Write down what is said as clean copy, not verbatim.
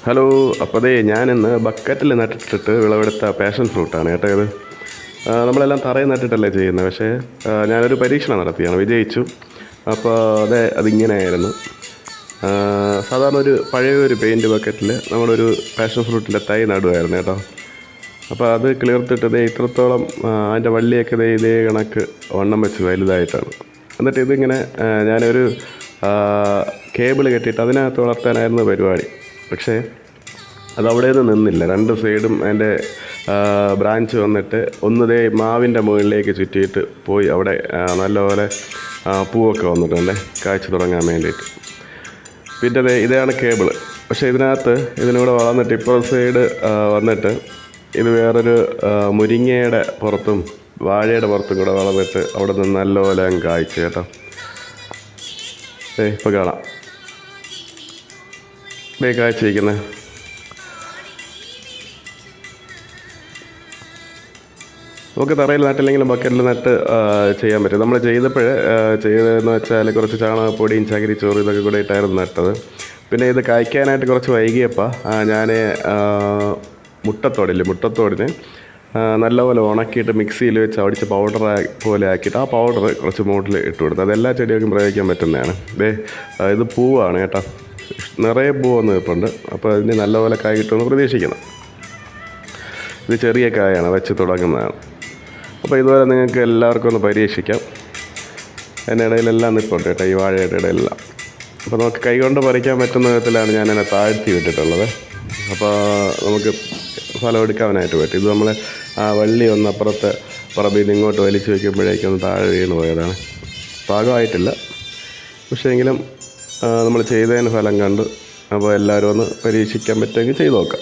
Hello. അപ്പോൾ അതേ ഞാനിന്ന് ബക്കറ്റിൽ നട്ടിട്ടിട്ട് വിളവെടുത്ത പാഷൻ ഫ്രൂട്ടാണ് കേട്ടോ ഇത്. നമ്മളെല്ലാം തറയിൽ നട്ടിട്ടല്ലേ ചെയ്യുന്നത്, പക്ഷേ ഞാനൊരു പരീക്ഷണം നടത്തിയാണ്, വിജയിച്ചു. അപ്പോൾ അതെ, അതിങ്ങനെയായിരുന്നു. സാധാരണ ഒരു പഴയൊരു പെയിൻറ്റ് ബക്കറ്റിൽ നമ്മളൊരു പാഷൻ ഫ്രൂട്ടിൻ്റെ തൈ നടുമായിരുന്നു കേട്ടോ. അപ്പോൾ അത് കിളിർത്തിട്ട് ദേ ഇത്രത്തോളം അതിൻ്റെ വള്ളിയൊക്കെ ഇതേ കണക്ക് വണ്ണം വെച്ച് വലുതായിട്ടാണ്. എന്നിട്ട് ഇതിങ്ങനെ ഞാനൊരു കേബിൾ കെട്ടിയിട്ട് അതിനകത്ത് വളർത്താനായിരുന്നു പരിപാടി. പക്ഷേ അതവിടെ നിന്നില്ല. രണ്ട് സൈഡും അതിൻ്റെ ബ്രാഞ്ച് വന്നിട്ട് ഒന്നതേ മാവിൻ്റെ മുകളിലേക്ക് ചുറ്റിയിട്ട് പോയി. അവിടെ നല്ലപോലെ പൂവൊക്കെ വന്നിട്ടുണ്ട് കായ്ച്ചു തുടങ്ങാൻ വേണ്ടിയിട്ട്. പിന്നെ ഇതാണ് കേബിള്. പക്ഷേ ഇതിനൂടെ വളർന്നിട്ട് ഇപ്പോൾ സൈഡ് വന്നിട്ട് ഇത് വേറൊരു മുരിങ്ങയുടെ പുറത്തും വാഴയുടെ പുറത്തും കൂടെ വളർന്നിട്ട് അവിടെ നിന്ന് നല്ലപോലെ അങ്ങ് കായ്ച്ചു കേട്ടോ. ഇപ്പോൾ കാണാം കായ്ച്ചിരിക്കുന്നത്. നമുക്ക് തറയിൽ നട്ടില്ലെങ്കിലും ബക്കറ്റിൽ നട്ട് ചെയ്യാൻ പറ്റും. നമ്മൾ ചെയ്തതെന്ന് വെച്ചാൽ കുറച്ച് ചാണകപ്പൊടിയും ചകിരിച്ചോറും ഇതൊക്കെ കൂടെ ഇട്ടായിരുന്നു നട്ടത്. പിന്നെ ഇത് കായ്ക്കാനായിട്ട് കുറച്ച് വൈകിയപ്പോൾ ഞാൻ മുട്ടത്തോടിന് നല്ലപോലെ ഉണക്കിയിട്ട് മിക്സിയിൽ വെച്ച് അടിച്ച് പൗഡർ പോലെ ആക്കിയിട്ട് ആ പൗഡർ കുറച്ച് മൂട്ടിൽ ഇട്ട് കൊടുത്തു. അതെല്ലാ ചെടികൾക്കും പ്രയോഗിക്കാൻ പറ്റുന്നതാണ്. ഇത് പൂവാണ് കേട്ടോ, നിറയെ പൂവൊന്നും ഇപ്പുണ്ട്. അപ്പോൾ അതിന് നല്ലപോലെ കായ് കിട്ടുമെന്ന് പ്രതീക്ഷിക്കണം. ഇത് ചെറിയ കായാണ്, വെച്ച് തുടങ്ങുന്നതാണ്. അപ്പോൾ ഇതുപോലെ നിങ്ങൾക്ക് എല്ലാവർക്കും ഒന്ന് പരീക്ഷിക്കാം. അതിൻ്റെ ഇടയിലെല്ലാം നിൽപ്പുണ്ട് കേട്ടോ, ഈ വാഴയുടെ ഇടയിലെല്ലാം. അപ്പോൾ നമുക്ക് കൈകൊണ്ട് പറിക്കാൻ പറ്റുന്ന വിധത്തിലാണ് ഞാൻ അതിനെ താഴ്ത്തി വിട്ടിട്ടുള്ളത്. അപ്പോൾ നമുക്ക് ഫലം എടുക്കാനായിട്ട് പറ്റും. ഇത് നമ്മൾ ആ വള്ളി ഒന്ന് അപ്പുറത്തെ പറമ്പിൽ നിന്ന് ഇങ്ങോട്ട് വലിച്ചു വയ്ക്കുമ്പോഴേക്കൊന്ന് താഴെ വീണ് പോയതാണ്. പാകമായിട്ടില്ല, പക്ഷേ എങ്കിലും നമ്മൾ ചെയ്തതിന് ഫലം കണ്ടു. അപ്പോൾ എല്ലാവരും ഒന്ന് പരീക്ഷിക്കാൻ പറ്റുമെങ്കിൽ ചെയ്ത് നോക്കാം.